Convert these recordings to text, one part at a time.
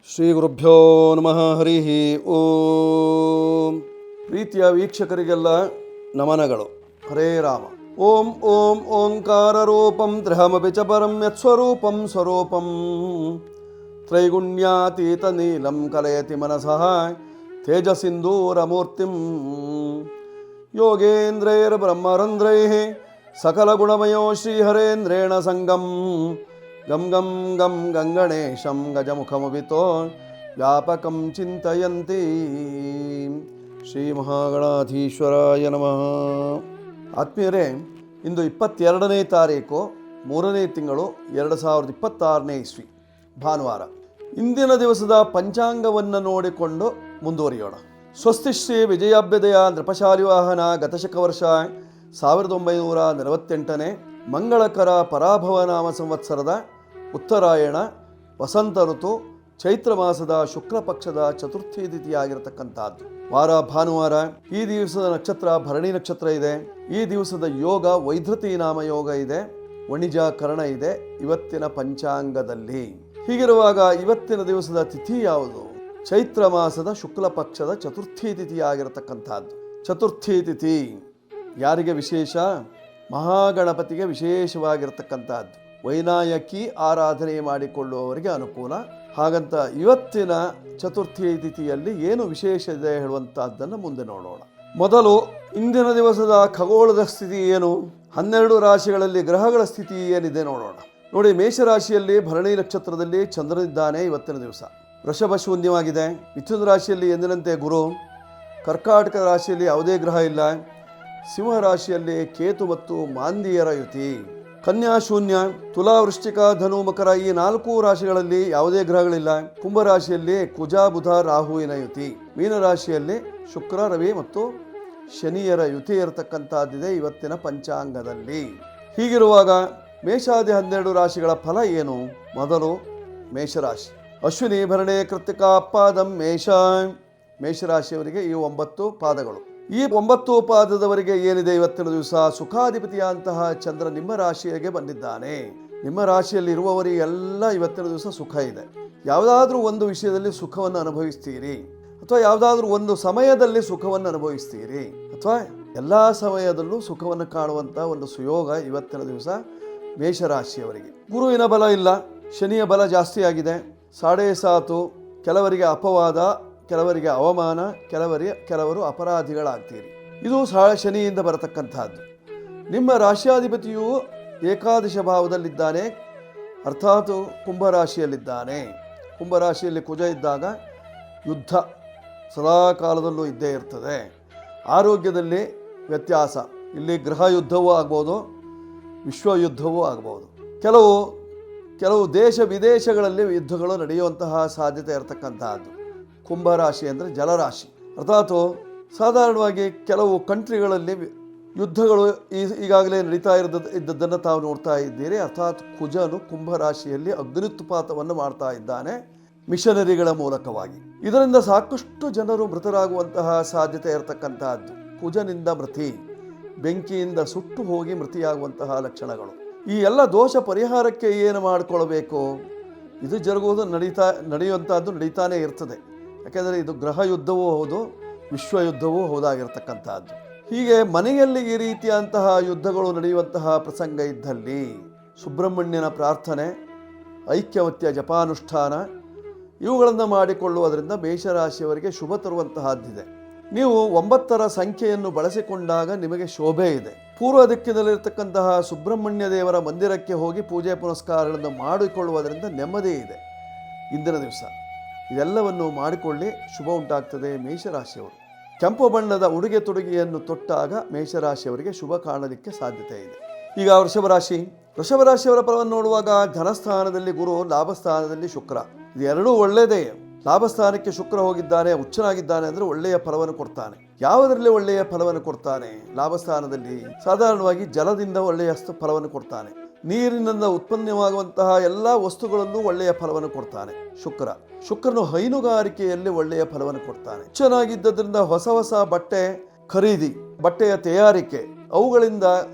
ಶ್ರೀ ಗುರುಭ್ಯೋ ನಮಃ. ಹರಿ ಓಂ. ಪ್ರೀತಿಯ ವೀಕ್ಷಕರಿಗೆಲ್ಲ ನಮನಗಳು. ಹರೇ ರಾಮ. ಓಂ ಓಂ ಓಂಕಾರ ರೂಪಂ ತ್ರ್ಯಹಮಪಿ ಚ ಪರಂ ಯತ್ಸ್ವರೂಪಂ ಸ್ವರೂಪಂ ತ್ರೈಗುಣ್ಯಾತೀತ ನೀಲಂ ಕಲಯತಿ ಮನಸಃ ತೇಜಸಿಂಧೂರಮೂರ್ತಿಂ ಯೋಗೇಂದ್ರೈರ್ಬ್ರಹ್ಮರಂಧ್ರೈಃ ಸಕಲಗುಣಮಯೋ ಶ್ರೀಹರೇಂದ್ರೇಣ ಸಂಗಂ ಗಂ ಗಂ ಗಂ ಗಂಗಣೇಶಂ ಗಜಮುಖಮವಿತೋ ವ್ಯಾಪಕಂ ಚಿಂತಯಂತಿ. ಶ್ರೀ ಮಹಾಗಣಾಧೀಶ್ವರಾಯ ನಮಃ. ಆತ್ಮೀಯರೇ, ಇಂದು 22ನೇ ತಾರೀಕು 3ನೇ ತಿಂಗಳು 2026ನೇ ಇಸ್ವಿ, ಭಾನುವಾರ. ಇಂದಿನ ದಿವಸದ ಪಂಚಾಂಗವನ್ನು ನೋಡಿಕೊಂಡು ಮುಂದುವರಿಯೋಣ. ಸ್ವಸ್ತಿ ಶ್ರೀ ವಿಜಯಾಭ್ಯುದಯ ನೃಪಶಾಲಿವಾಹನ ಗತಶಕ ವರ್ಷ 1948ನೇ ಮಂಗಳಕರ ಪರಾಭವ ನಾಮ ಸಂವತ್ಸರದ ಉತ್ತರಾಯಣ ವಸಂತ ಋತು ಚೈತ್ರ ಮಾಸದ ಶುಕ್ಲ ಪಕ್ಷದ ಚತುರ್ಥಿ ತಿಥಿಯಾಗಿರತಕ್ಕಂಥದ್ದು ವಾರ ಭಾನುವಾರ. ಈ ದಿವಸದ ನಕ್ಷತ್ರ ಭರಣಿ ನಕ್ಷತ್ರ ಇದೆ. ಈ ದಿವಸದ ಯೋಗ ವೈದ್ಯತಿ ನಾಮ ಯೋಗ ಇದೆ. ವಣಿಜ ಕರ್ಣ ಇದೆ ಇವತ್ತಿನ ಪಂಚಾಂಗದಲ್ಲಿ. ಹೀಗಿರುವಾಗ ಇವತ್ತಿನ ದಿವಸದ ತಿಥಿ ಯಾವುದು? ಚೈತ್ರ ಮಾಸದ ಶುಕ್ಲ ಪಕ್ಷದ ಚತುರ್ಥಿ ತಿಥಿಯಾಗಿರತಕ್ಕಂಥದ್ದು. ಚತುರ್ಥಿ ತಿಥಿ ಯಾರಿಗೆ ವಿಶೇಷ? ಮಹಾಗಣಪತಿಗೆ ವಿಶೇಷವಾಗಿರ್ತಕ್ಕಂಥದ್ದು. ವೈನಾಯಕಿ ಆರಾಧನೆ ಮಾಡಿಕೊಳ್ಳುವವರಿಗೆ ಅನುಕೂಲ. ಹಾಗಂತ ಇವತ್ತಿನ ಚತುರ್ಥಿ ತಿಥಿಯಲ್ಲಿ ಏನು ವಿಶೇಷ ಇದೆ ಹೇಳುವಂತಹದ್ದನ್ನು ಮುಂದೆ ನೋಡೋಣ. ಮೊದಲು ಇಂದಿನ ದಿವಸದ ಖಗೋಳದ ಸ್ಥಿತಿ ಏನು, 12 ರಾಶಿಗಳಲ್ಲಿ ಗ್ರಹಗಳ ಸ್ಥಿತಿ ಏನಿದೆ ನೋಡೋಣ. ನೋಡಿ, ಮೇಷರಾಶಿಯಲ್ಲಿ ಭರಣಿ ನಕ್ಷತ್ರದಲ್ಲಿ ಚಂದ್ರನಿದ್ದಾನೆ ಇವತ್ತಿನ ದಿವಸ. ವೃಷಭ ಶೂನ್ಯವಾಗಿದೆ. ಮಿಥುನ ರಾಶಿಯಲ್ಲಿ ಎಂದಿನಂತೆ ಗುರು. ಕರ್ಕಾಟಕ ರಾಶಿಯಲ್ಲಿ ಯಾವುದೇ ಗ್ರಹ ಇಲ್ಲ. ಸಿಂಹ ರಾಶಿಯಲ್ಲಿ ಕೇತು ಮತ್ತು ಮಾಂದಿಯರ ಯುತಿ. ಕನ್ಯಾ ಶೂನ್ಯ. ತುಲಾ ವೃಶ್ಚಿಕ ಧನು ಮಕರ ಈ 4 ರಾಶಿಗಳಲ್ಲಿ ಯಾವುದೇ ಗ್ರಹಗಳಿಲ್ಲ. ಕುಂಭರಾಶಿಯಲ್ಲಿ ಕುಜ ಬುಧ ರಾಹುವಿನ ಯುತಿ. ಮೀನರಾಶಿಯಲ್ಲಿ ಶುಕ್ರ ರವಿ ಮತ್ತು ಶನಿಯರ ಯುತಿ ಇರತಕ್ಕಂಥದ್ದಿದೆ ಇವತ್ತಿನ ಪಂಚಾಂಗದಲ್ಲಿ. ಹೀಗಿರುವಾಗ ಮೇಷಾದಿ 12 ರಾಶಿಗಳ ಫಲ ಏನು? ಮೊದಲು ಮೇಷರಾಶಿ. ಅಶ್ವಿನಿ ಭರಣೆ ಕೃತ್ತಿಕ ಪಾದಂ ಮೇಷ. ಮೇಷರಾಶಿಯವರಿಗೆ ಈ 9 ಪಾದಗಳು. ಈ 9 ಪಾದದವರಿಗೆ ಏನಿದೆ ಇವತ್ತಿನ ದಿವಸ? ಸುಖಾಧಿಪತಿಯಂತಹ ಚಂದ್ರ ನಿಮ್ಮ ರಾಶಿಯಾಗೆ ಬಂದಿದ್ದಾನೆ. ನಿಮ್ಮ ರಾಶಿಯಲ್ಲಿ ಇರುವವರಿಗೆಲ್ಲ ಇವತ್ತಿನ ದಿವಸ ಸುಖ ಇದೆ. ಯಾವುದಾದ್ರೂ ಒಂದು ವಿಷಯದಲ್ಲಿ ಸುಖವನ್ನು ಅನುಭವಿಸ್ತೀರಿ, ಅಥವಾ ಯಾವುದಾದ್ರೂ ಒಂದು ಸಮಯದಲ್ಲಿ ಸುಖವನ್ನು ಅನುಭವಿಸ್ತೀರಿ, ಅಥವಾ ಎಲ್ಲ ಸಮಯದಲ್ಲೂ ಸುಖವನ್ನು ಕಾಣುವಂಥ ಒಂದು ಸುಯೋಗ ಇವತ್ತಿನ ದಿವಸ ಮೇಷರಾಶಿಯವರಿಗೆ. ಗುರುವಿನ ಬಲ ಇಲ್ಲ, ಶನಿಯ ಬಲ ಜಾಸ್ತಿ ಆಗಿದೆ. 7.5. ಕೆಲವರಿಗೆ ಅಪವಾದ, ಕೆಲವರಿಗೆ ಅವಮಾನ, ಕೆಲವರು ಅಪರಾಧಿಗಳಾಗ್ತೀರಿ. ಇದು ಶನಿಯಿಂದ ಬರತಕ್ಕಂಥದ್ದು. ನಿಮ್ಮ ರಾಶಿಯಾಧಿಪತಿಯು ಏಕಾದಶ ಭಾವದಲ್ಲಿದ್ದಾನೆ, ಅರ್ಥಾತ್ ಕುಂಭರಾಶಿಯಲ್ಲಿದ್ದಾನೆ. ಕುಂಭರಾಶಿಯಲ್ಲಿ ಕುಜ ಇದ್ದಾಗ ಯುದ್ಧ ಸದಾ ಕಾಲದಲ್ಲೂ ಇದ್ದೇ ಇರ್ತದೆ. ಆರೋಗ್ಯದಲ್ಲಿ ವ್ಯತ್ಯಾಸ. ಇಲ್ಲಿ ಗೃಹ ಯುದ್ಧವೂ ಆಗ್ಬೋದು, ವಿಶ್ವಯುದ್ಧವೂ ಆಗ್ಬೋದು. ಕೆಲವು ದೇಶ ವಿದೇಶಗಳಲ್ಲಿ ಯುದ್ಧಗಳು ನಡೆಯುವಂತಹ ಸಾಧ್ಯತೆ ಇರತಕ್ಕಂತಹದ್ದು. ಕುಂಭರಾಶಿ ಅಂದರೆ ಜಲರಾಶಿ. ಅರ್ಥಾತ್ ಸಾಧಾರಣವಾಗಿ ಕೆಲವು ಕಂಟ್ರಿಗಳಲ್ಲಿ ಯುದ್ಧಗಳು ಈಗಾಗಲೇ ನಡೀತಾ ಇದ್ದದ್ದನ್ನು ತಾವು ನೋಡ್ತಾ ಇದ್ದೀರಿ. ಅರ್ಥಾತ್ ಕುಜನು ಕುಂಭರಾಶಿಯಲ್ಲಿ ಅಗ್ನಿತ್ಪಾತವನ್ನು ಮಾಡ್ತಾ ಇದ್ದಾನೆ ಮಿಷನರಿಗಳ ಮೂಲಕವಾಗಿ. ಇದರಿಂದ ಸಾಕಷ್ಟು ಜನರು ಮೃತರಾಗುವಂತಹ ಸಾಧ್ಯತೆ ಇರತಕ್ಕಂತಹದ್ದು. ಕುಜನಿಂದ ಮೃತಿ, ಬೆಂಕಿಯಿಂದ ಸುಟ್ಟು ಹೋಗಿ ಮೃತಿಯಾಗುವಂತಹ ಲಕ್ಷಣಗಳು. ಈ ಎಲ್ಲ ದೋಷ ಪರಿಹಾರಕ್ಕೆ ಏನು ಮಾಡಿಕೊಳ್ಬೇಕು? ಇದು ಜರುಗುವುದು ನಡೆಯುವಂಥದ್ದು ನಡೀತಾನೆ ಇರ್ತದೆ. ಯಾಕೆಂದರೆ ಇದು ಗೃಹ ಯುದ್ಧವೂ ಹೌದು, ವಿಶ್ವಯುದ್ಧವೂ ಹೌದಾಗಿರ್ತಕ್ಕಂಥದ್ದು. ಹೀಗೆ ಮನೆಯಲ್ಲಿ ಈ ರೀತಿಯಂತಹ ಯುದ್ಧಗಳು ನಡೆಯುವಂತಹ ಪ್ರಸಂಗ ಇದ್ದಲ್ಲಿ ಸುಬ್ರಹ್ಮಣ್ಯನ ಪ್ರಾರ್ಥನೆ, ಐಕ್ಯವತ್ಯ ಜಪಾನುಷ್ಠಾನ ಇವುಗಳನ್ನು ಮಾಡಿಕೊಳ್ಳುವುದರಿಂದ ಮೇಷರಾಶಿಯವರಿಗೆ ಶುಭ ತರುವಂತಹದ್ದಿದೆ. ನೀವು 9ರ ಸಂಖ್ಯೆಯನ್ನು ಬಳಸಿಕೊಂಡಾಗ ನಿಮಗೆ ಶೋಭೆ ಇದೆ. ಪೂರ್ವ ದಿಕ್ಕಿನಲ್ಲಿರ್ತಕ್ಕಂತಹ ಸುಬ್ರಹ್ಮಣ್ಯ ದೇವರ ಮಂದಿರಕ್ಕೆ ಹೋಗಿ ಪೂಜೆ ಪುನಸ್ಕಾರಗಳನ್ನು ಮಾಡಿಕೊಳ್ಳುವುದರಿಂದ ನೆಮ್ಮದಿ ಇದೆ ಇಂದಿನ ದಿವಸ. ಇದೆಲ್ಲವನ್ನು ಮಾಡಿಕೊಳ್ಳಿ, ಶುಭ ಉಂಟಾಗ್ತದೆ ಮೇಷರಾಶಿಯವರು. ಕೆಂಪು ಬಣ್ಣದ ಉಡುಗೆ ತೊಡುಗೆಯನ್ನು ತೊಟ್ಟಾಗ ಮೇಷರಾಶಿಯವರಿಗೆ ಶುಭ ಕಾಣಲಿಕ್ಕೆ ಸಾಧ್ಯತೆ ಇದೆ. ಈಗ ವೃಷಭರಾಶಿಯವರ ಫಲವನ್ನು ನೋಡುವಾಗ ಧನಸ್ಥಾನದಲ್ಲಿ ಗುರು, ಲಾಭಸ್ಥಾನದಲ್ಲಿ ಶುಕ್ರ. ಇದೆರಡೂ ಒಳ್ಳೆಯದೇ. ಲಾಭಸ್ಥಾನಕ್ಕೆ ಶುಕ್ರ ಹೋಗಿದ್ದಾನೆ, ಉಚ್ಚನಾಗಿದ್ದಾನೆ ಅಂದರೆ ಒಳ್ಳೆಯ ಫಲವನ್ನು ಕೊಡ್ತಾನೆ. ಯಾವುದರಲ್ಲಿ ಒಳ್ಳೆಯ ಫಲವನ್ನು ಕೊಡ್ತಾನೆ? ಲಾಭಸ್ಥಾನದಲ್ಲಿ ಸಾಧಾರಣವಾಗಿ ಜಲದಿಂದ ಒಳ್ಳೆಯ ಫಲವನ್ನು ಕೊಡ್ತಾನೆ. ನೀರಿನಿಂದ ಉತ್ಪನ್ನವಾಗುವಂತಹ ಎಲ್ಲ ವಸ್ತುಗಳಲ್ಲೂ ಒಳ್ಳೆಯ ಫಲವನ್ನು ಕೊಡ್ತಾನೆ ಶುಕ್ರನು. ಹೈನುಗಾರಿಕೆಯಲ್ಲಿ ಒಳ್ಳೆಯ ಫಲವನ್ನು ಕೊಡ್ತಾನೆ. ಚೆನ್ನಾಗಿದ್ದರಿಂದ ಹೊಸ ಬಟ್ಟೆ ಖರೀದಿ, ಬಟ್ಟೆಯ ತಯಾರಿಕೆ, ಅವುಗಳಿಂದ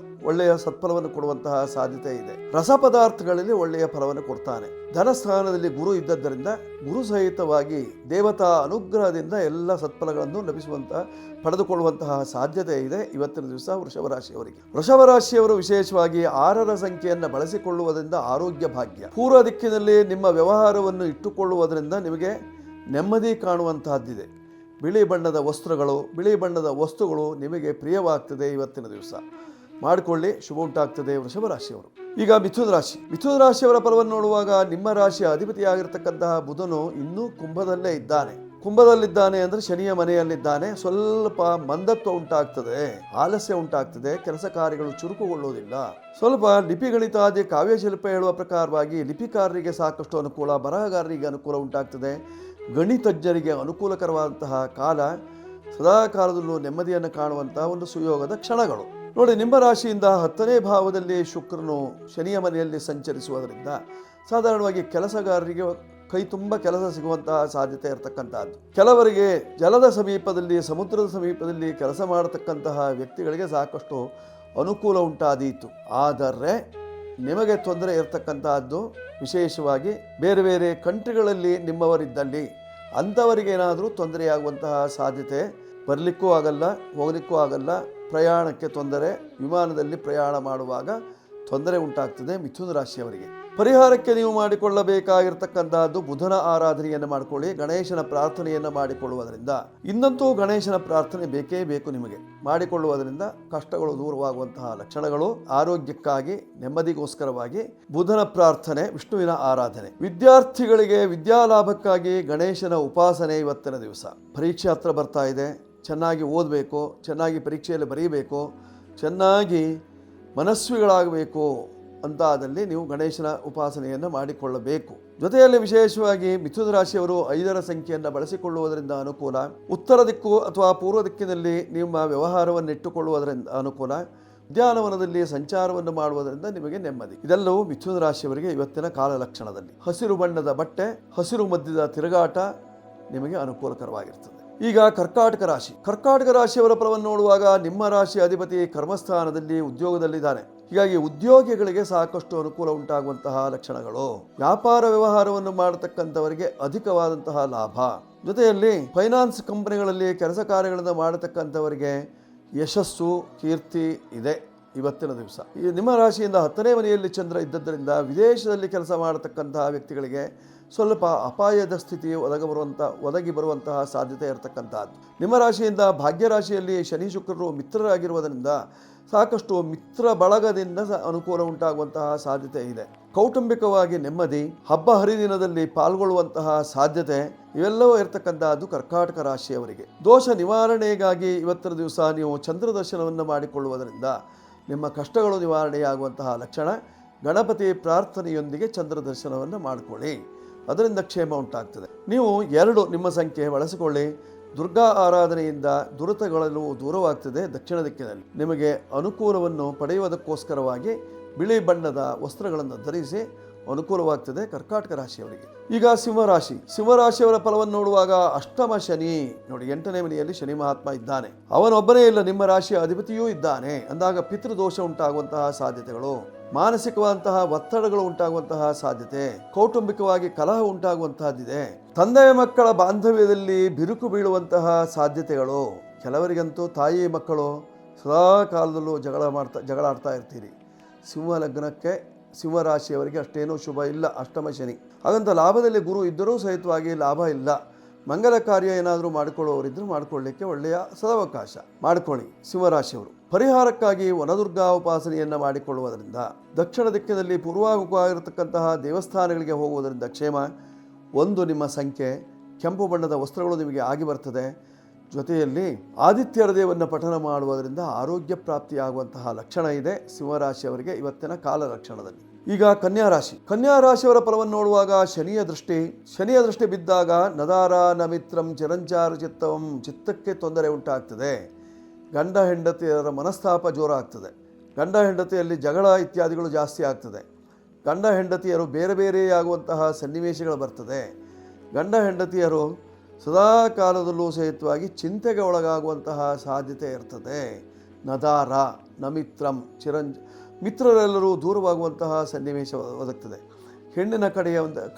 ಒಳ್ಳೆಯ ಸತ್ಫಲವನ್ನು ಕೊಡುವಂತಹ ಸಾಧ್ಯತೆ ಇದೆ. ರಸಪದಾರ್ಥಗಳಲ್ಲಿ ಒಳ್ಳೆಯ ಫಲವನ್ನು ಕೊಡ್ತಾನೆ. ಧನಸ್ಥಾನದಲ್ಲಿ ಗುರು ಇದ್ದದ್ದರಿಂದ ಗುರು ಸಹಿತವಾಗಿ ದೇವತಾ ಅನುಗ್ರಹದಿಂದ ಎಲ್ಲ ಸತ್ಫಲಗಳನ್ನು ಲಭಿಸುವಂತಹ ಪಡೆದುಕೊಳ್ಳುವಂತಹ ಸಾಧ್ಯತೆ ಇದೆ ಇವತ್ತಿನ ದಿವಸ ವೃಷಭ ರಾಶಿಯವರಿಗೆ. ವೃಷಭ ರಾಶಿಯವರು ವಿಶೇಷವಾಗಿ 6ರ ಸಂಖ್ಯೆಯನ್ನು ಬಳಸಿಕೊಳ್ಳುವುದರಿಂದ ಆರೋಗ್ಯ ಭಾಗ್ಯ. ಪೂರ್ವ ದಿಕ್ಕಿನಲ್ಲಿ ನಿಮ್ಮ ವ್ಯವಹಾರವನ್ನು ಇಟ್ಟುಕೊಳ್ಳುವುದರಿಂದ ನಿಮಗೆ ನೆಮ್ಮದಿ ಕಾಣುವಂತಹದ್ದಿದೆ. ಬಿಳಿ ಬಣ್ಣದ ವಸ್ತ್ರಗಳು, ಬಿಳಿ ಬಣ್ಣದ ವಸ್ತುಗಳು ನಿಮಗೆ ಪ್ರಿಯವಾಗ್ತದೆ. ಇವತ್ತಿನ ದಿವಸ ಮಾಡಿಕೊಳ್ಳಿ, ಶುಭ ಉಂಟಾಗ್ತದೆ ವೃಷಭ ರಾಶಿಯವರು. ಈಗ ಮಿಥುನ ರಾಶಿ. ಮಿಥುನ ರಾಶಿಯವರ ಫಲವನ್ನು ನೋಡುವಾಗ ನಿಮ್ಮ ರಾಶಿಯ ಅಧಿಪತಿಯಾಗಿರ್ತಕ್ಕಂತಹ ಬುಧನು ಇನ್ನೂ ಕುಂಭದಲ್ಲೇ ಇದ್ದಾನೆ. ಕುಂಭದಲ್ಲಿದ್ದಾನೆ ಅಂದರೆ ಶನಿಯ ಮನೆಯಲ್ಲಿದ್ದಾನೆ. ಸ್ವಲ್ಪ ಮಂದತ್ವ ಉಂಟಾಗ್ತದೆ, ಆಲಸ್ಯ ಉಂಟಾಗ್ತದೆ, ಕೆಲಸ ಕಾರ್ಯಗಳು ಚುರುಕುಗೊಳ್ಳುವುದಿಲ್ಲ. ಸ್ವಲ್ಪ ಲಿಪಿಗಣಿತಾದಿ ಕಾವ್ಯಶಿಲ್ಪ ಹೇಳುವ ಪ್ರಕಾರವಾಗಿ ಲಿಪಿಕಾರರಿಗೆ ಸಾಕಷ್ಟು ಅನುಕೂಲ, ಬರಹಗಾರರಿಗೆ ಅನುಕೂಲ ಉಂಟಾಗ್ತದೆ. ಗಣಿತಜ್ಞರಿಗೆ ಅನುಕೂಲಕರವಾದಂತಹ ಕಾಲ, ಸದಾ ಕಾಲದಲ್ಲೂ ನೆಮ್ಮದಿಯನ್ನು ಕಾಣುವಂತಹ ಒಂದು ಸುಯೋಗದ ಕ್ಷಣಗಳು. ನೋಡಿ, ನಿಮ್ಮ ರಾಶಿಯಿಂದ 10ನೇ ಭಾವದಲ್ಲಿ ಶುಕ್ರನು ಶನಿಯ ಮನೆಯಲ್ಲಿ ಸಂಚರಿಸುವುದರಿಂದ ಸಾಧಾರಣವಾಗಿ ಕೆಲಸಗಾರರಿಗೆ ಕೈ ತುಂಬ ಕೆಲಸ ಸಿಗುವಂತಹ ಸಾಧ್ಯತೆ ಇರತಕ್ಕಂಥದ್ದು. ಕೆಲವರಿಗೆ ಜಲದ ಸಮೀಪದಲ್ಲಿ, ಸಮುದ್ರದ ಸಮೀಪದಲ್ಲಿ ಕೆಲಸ ಮಾಡತಕ್ಕಂತಹ ವ್ಯಕ್ತಿಗಳಿಗೆ ಸಾಕಷ್ಟು ಅನುಕೂಲ ಉಂಟಾದೀತು. ಆದರೆ ನಿಮಗೆ ತೊಂದರೆ ಇರತಕ್ಕಂತಹದ್ದು ವಿಶೇಷವಾಗಿ ಬೇರೆ ಬೇರೆ ಕಂಟ್ರಿಗಳಲ್ಲಿ ನಿಮ್ಮವರಿದ್ದಲ್ಲಿ ಅಂಥವರಿಗೇನಾದರೂ ತೊಂದರೆಯಾಗುವಂತಹ ಸಾಧ್ಯತೆ. ಬರಲಿಕ್ಕೂ ಆಗಲ್ಲ, ಹೋಗಲಿಕ್ಕೂ ಆಗಲ್ಲ, ಪ್ರಯಾಣಕ್ಕೆ ತೊಂದರೆ, ವಿಮಾನದಲ್ಲಿ ಪ್ರಯಾಣ ಮಾಡುವಾಗ ತೊಂದರೆ ಉಂಟಾಗ್ತದೆ ಮಿಥುನ ರಾಶಿಯವರಿಗೆ. ಪರಿಹಾರಕ್ಕೆ ನೀವು ಮಾಡಿಕೊಳ್ಳಬೇಕಾಗಿರ್ತಕ್ಕಂಥದ್ದು ಬುಧನ ಆರಾಧನೆಯನ್ನು ಮಾಡಿಕೊಳ್ಳಿ, ಗಣೇಶನ ಪ್ರಾರ್ಥನೆಯನ್ನು ಮಾಡಿಕೊಳ್ಳುವುದರಿಂದ. ಇನ್ನಂತೂ ಗಣೇಶನ ಪ್ರಾರ್ಥನೆ ಬೇಕೇ ಬೇಕು ನಿಮಗೆ. ಮಾಡಿಕೊಳ್ಳುವುದರಿಂದ ಕಷ್ಟಗಳು ದೂರವಾಗುವಂತಹ ಲಕ್ಷಣಗಳು. ಆರೋಗ್ಯಕ್ಕಾಗಿ, ನೆಮ್ಮದಿಗೋಸ್ಕರವಾಗಿ ಬುಧನ ಪ್ರಾರ್ಥನೆ, ವಿಷ್ಣುವಿನ ಆರಾಧನೆ. ವಿದ್ಯಾರ್ಥಿಗಳಿಗೆ ವಿದ್ಯಾಲಾಭಕ್ಕಾಗಿ ಗಣೇಶನ ಉಪಾಸನೆ ಇವತ್ತಿನ ದಿವಸ. ಪರೀಕ್ಷೆ ಹತ್ರ ಬರ್ತಾ ಇದೆ, ಚೆನ್ನಾಗಿ ಓದಬೇಕು, ಚೆನ್ನಾಗಿ ಪರೀಕ್ಷೆಯಲ್ಲಿ ಬರೀಬೇಕು, ಚೆನ್ನಾಗಿ ಮನಸ್ವಿಗಳಾಗಬೇಕು ಅಂತಾದಲ್ಲಿ ನೀವು ಗಣೇಶನ ಉಪಾಸನೆಯನ್ನು ಮಾಡಿಕೊಳ್ಳಬೇಕು. ಜೊತೆಯಲ್ಲಿ ವಿಶೇಷವಾಗಿ ಮಿಥುನ ರಾಶಿಯವರು 5ರ ಸಂಖ್ಯೆಯನ್ನು ಬಳಸಿಕೊಳ್ಳುವುದರಿಂದ ಅನುಕೂಲ. ಉತ್ತರ ದಿಕ್ಕು ಅಥವಾ ಪೂರ್ವ ದಿಕ್ಕಿನಲ್ಲಿ ನಿಮ್ಮ ವ್ಯವಹಾರವನ್ನು ಇಟ್ಟುಕೊಳ್ಳುವುದರಿಂದ ಅನುಕೂಲ. ಉದ್ಯಾನವನದಲ್ಲಿ ಸಂಚಾರವನ್ನು ಮಾಡುವುದರಿಂದ ನಿಮಗೆ ನೆಮ್ಮದಿ. ಇದೆಲ್ಲವೂ ಮಿಥುನ ರಾಶಿಯವರಿಗೆ ಇವತ್ತಿನ ಕಾಲ ಲಕ್ಷಣದಲ್ಲಿ. ಹಸಿರು ಬಣ್ಣದ ಬಟ್ಟೆ, ಹಸಿರು ಮಧ್ಯದ ತಿರುಗಾಟ ನಿಮಗೆ ಅನುಕೂಲಕರವಾಗಿರ್ತದೆ. ಈಗ ಕರ್ಕಾಟಕ ರಾಶಿ. ಕರ್ಕಾಟಕ ರಾಶಿಯವರ ಫಲವನ್ನು ನೋಡುವಾಗ ನಿಮ್ಮ ರಾಶಿ ಅಧಿಪತಿ ಕರ್ಮಸ್ಥಾನದಲ್ಲಿ ಉದ್ಯೋಗದಲ್ಲಿದ್ದಾನೆ. ಹೀಗಾಗಿ ಉದ್ಯೋಗಿಗಳಿಗೆ ಸಾಕಷ್ಟು ಅನುಕೂಲ ಉಂಟಾಗುವಂತಹ ಲಕ್ಷಣಗಳು. ವ್ಯಾಪಾರ ವ್ಯವಹಾರವನ್ನು ಮಾಡತಕ್ಕಂಥವರಿಗೆ ಅಧಿಕವಾದಂತಹ ಲಾಭ. ಜೊತೆಯಲ್ಲಿ ಫೈನಾನ್ಸ್ ಕಂಪನಿಗಳಲ್ಲಿ ಕೆಲಸ ಕಾರ್ಯಗಳನ್ನು ಮಾಡತಕ್ಕಂಥವರಿಗೆ ಯಶಸ್ಸು, ಕೀರ್ತಿ ಇದೆ ಇವತ್ತಿನ ದಿವಸ. ಈ ನಿಮ್ಮ ರಾಶಿಯಿಂದ 10ನೇ ಮನೆಯಲ್ಲಿ ಚಂದ್ರ ಇದ್ದದ್ದರಿಂದ ವಿದೇಶದಲ್ಲಿ ಕೆಲಸ ಮಾಡತಕ್ಕಂತಹ ವ್ಯಕ್ತಿಗಳಿಗೆ ಸ್ವಲ್ಪ ಅಪಾಯದ ಸ್ಥಿತಿ ಒದಗಿ ಬರುವಂತಹ ಸಾಧ್ಯತೆ ಇರತಕ್ಕಂಥದ್ದು. ನಿಮ್ಮ ರಾಶಿಯಿಂದ ಭಾಗ್ಯ ರಾಶಿಯಲ್ಲಿ ಶನಿ ಶುಕ್ರರು ಮಿತ್ರರಾಗಿರುವುದರಿಂದ ಸಾಕಷ್ಟು ಮಿತ್ರ ಬಳಗದಿಂದ ಅನುಕೂಲ ಉಂಟಾಗುವಂತಹ ಸಾಧ್ಯತೆ ಇದೆ. ಕೌಟುಂಬಿಕವಾಗಿ ನೆಮ್ಮದಿ, ಹಬ್ಬ ಹರಿದಿನದಲ್ಲಿ ಪಾಲ್ಗೊಳ್ಳುವಂತಹ ಸಾಧ್ಯತೆ ಇವೆಲ್ಲವೂ ಇರತಕ್ಕಂಥದ್ದು ಕರ್ಕಾಟಕ ರಾಶಿಯವರಿಗೆ. ದೋಷ ನಿವಾರಣೆಗಾಗಿ ಇವತ್ತಿನ ದಿವಸ ನೀವು ಚಂದ್ರ ದರ್ಶನವನ್ನು ಮಾಡಿಕೊಳ್ಳುವುದರಿಂದ ನಿಮ್ಮ ಕಷ್ಟಗಳು ನಿವಾರಣೆಯಾಗುವಂತಹ ಲಕ್ಷಣ. ಗಣಪತಿ ಪ್ರಾರ್ಥನೆಯೊಂದಿಗೆ ಚಂದ್ರ ದರ್ಶನವನ್ನು ಮಾಡಿಕೊಳ್ಳಿ, ಅದರಿಂದ ಕ್ಷೇಮ ಉಂಟಾಗ್ತದೆ. ನೀವು 2 ನಿಮ್ಮ ಸಂಖ್ಯೆ ಬಳಸಿಕೊಳ್ಳಿ. ದುರ್ಗಾ ಆರಾಧನೆಯಿಂದ ದುರಿತಗಳು ದೂರವಾಗ್ತದೆ. ದಕ್ಷಿಣ ದಿಕ್ಕಿನಲ್ಲಿ ನಿಮಗೆ ಅನುಕೂಲವನ್ನು ಪಡೆಯುವುದಕ್ಕೋಸ್ಕರವಾಗಿ ಬಿಳಿ ಬಣ್ಣದ ವಸ್ತ್ರಗಳನ್ನು ಧರಿಸಿ ಅನುಕೂಲವಾಗ್ತದೆ ಕರ್ಕಾಟಕ ರಾಶಿಯವರಿಗೆ. ಈಗ ಸಿಂಹರಾಶಿ. ಸಿಂಹರಾಶಿಯವರ ಫಲವನ್ನು ನೋಡುವಾಗ ಅಷ್ಟಮ ಶನಿ. ನೋಡಿ, 8ನೇ ಮನೆಯಲ್ಲಿ ಶನಿ ಮಹಾತ್ಮ ಇದ್ದಾನೆ. ಅವನೊಬ್ಬನೇ ಇಲ್ಲ, ನಿಮ್ಮ ರಾಶಿಯ ಅಧಿಪತಿಯೂ ಇದ್ದಾನೆ. ಅಂದಾಗ ಪಿತೃದೋಷ ಉಂಟಾಗುವಂತಹ ಸಾಧ್ಯತೆಗಳು, ಮಾನಸಿಕವಾದಂತಹ ಒತ್ತಡಗಳು ಉಂಟಾಗುವಂತಹ ಸಾಧ್ಯತೆ, ಕೌಟುಂಬಿಕವಾಗಿ ಕಲಹ ಉಂಟಾಗುವಂತಹದ್ದಿದೆ. ತಂದೆಯ ಮಕ್ಕಳ ಬಾಂಧವ್ಯದಲ್ಲಿ ಬಿರುಕು ಬೀಳುವಂತಹ ಸಾಧ್ಯತೆಗಳು. ಕೆಲವರಿಗಂತೂ ತಾಯಿ ಮಕ್ಕಳು ಸದಾ ಕಾಲದಲ್ಲೂ ಜಗಳ ಆಡ್ತಾ ಇರ್ತೀರಿ. ಸಿಂಹ ಲಗ್ನಕ್ಕೆ, ಸಿಂಹರಾಶಿಯವರಿಗೆ ಅಷ್ಟೇನೂ ಶುಭ ಇಲ್ಲ ಅಷ್ಟಮ ಶನಿ. ಹಾಗಂತ ಲಾಭದಲ್ಲಿ ಗುರು ಇದ್ದರೂ ಸಹಿತವಾಗಿ ಲಾಭ ಇಲ್ಲ. ಮಂಗಲ ಕಾರ್ಯ ಏನಾದರೂ ಮಾಡಿಕೊಳ್ಳುವವರಿದ್ದರೂ ಮಾಡಿಕೊಳ್ಳಲಿಕ್ಕೆ ಒಳ್ಳೆಯ ಸದಾವಕಾಶ. ಮಾಡಿಕೊಳ್ಳಿ ಸಿಂಹರಾಶಿಯವರು. ಪರಿಹಾರಕ್ಕಾಗಿ ವನದುರ್ಗಾ ಉಪಾಸನೆಯನ್ನು ಮಾಡಿಕೊಳ್ಳುವುದರಿಂದ, ದಕ್ಷಿಣ ದಿಕ್ಕಿನಲ್ಲಿ ಪೂರ್ವಮುಖವಾಗಿರತಕ್ಕಂತಹ ದೇವಸ್ಥಾನಗಳಿಗೆ ಹೋಗುವುದರಿಂದ ಕ್ಷೇಮ. 1 ನಿಮ್ಮ ಸಂಖ್ಯೆ. ಕೆಂಪು ಬಣ್ಣದ ವಸ್ತ್ರಗಳು ನಿಮಗೆ ಆಗಿ ಬರ್ತದೆ. ಜೊತೆಯಲ್ಲಿ ಆದಿತ್ಯ ಹೃದಯವನ್ನು ಪಠನ ಮಾಡುವುದರಿಂದ ಆರೋಗ್ಯ ಪ್ರಾಪ್ತಿಯಾಗುವಂತಹ ಲಕ್ಷಣ ಇದೆ ಸಿಂಹರಾಶಿಯವರಿಗೆ ಇವತ್ತಿನ ಕಾಲ ಲಕ್ಷಣದಲ್ಲಿ. ಈಗ ಕನ್ಯಾ ರಾಶಿ. ಕನ್ಯಾ ರಾಶಿಯವರ ಫಲವನ್ನು ನೋಡುವಾಗ ಶನಿಯ ದೃಷ್ಟಿ ಬಿದ್ದಾಗ ನದಾರ ನ ಮಿತ್ರಂ ಚಿರಂಚಾರ ಚಿತ್ತವಂ, ಚಿತ್ತಕ್ಕೆ ತೊಂದರೆ ಉಂಟಾಗ್ತದೆ. ಗಂಡ ಹೆಂಡತಿಯರ ಮನಸ್ತಾಪ ಜೋರಾಗ್ತದೆ. ಗಂಡ ಹೆಂಡತಿಯಲ್ಲಿ ಜಗಳ ಇತ್ಯಾದಿಗಳು ಜಾಸ್ತಿ ಆಗ್ತದೆ. ಗಂಡ ಹೆಂಡತಿಯರು ಬೇರೆ ಬೇರೆಯಾಗುವಂತಹ ಸನ್ನಿವೇಶಗಳು ಬರ್ತದೆ. ಗಂಡ ಹೆಂಡತಿಯರು ಸದಾ ಕಾಲದಲ್ಲೂ ಸಹಿತವಾಗಿ ಚಿಂತೆಗೆ ಒಳಗಾಗುವಂತಹ ಸಾಧ್ಯತೆ ಇರ್ತದೆ. ನದಾರ, ನ ಮಿತ್ರಂ ಮಿತ್ರರೆಲ್ಲರೂ ದೂರವಾಗುವಂತಹ ಸನ್ನಿವೇಶ ಒದಗ್ತದೆ. ಹೆಣ್ಣಿನ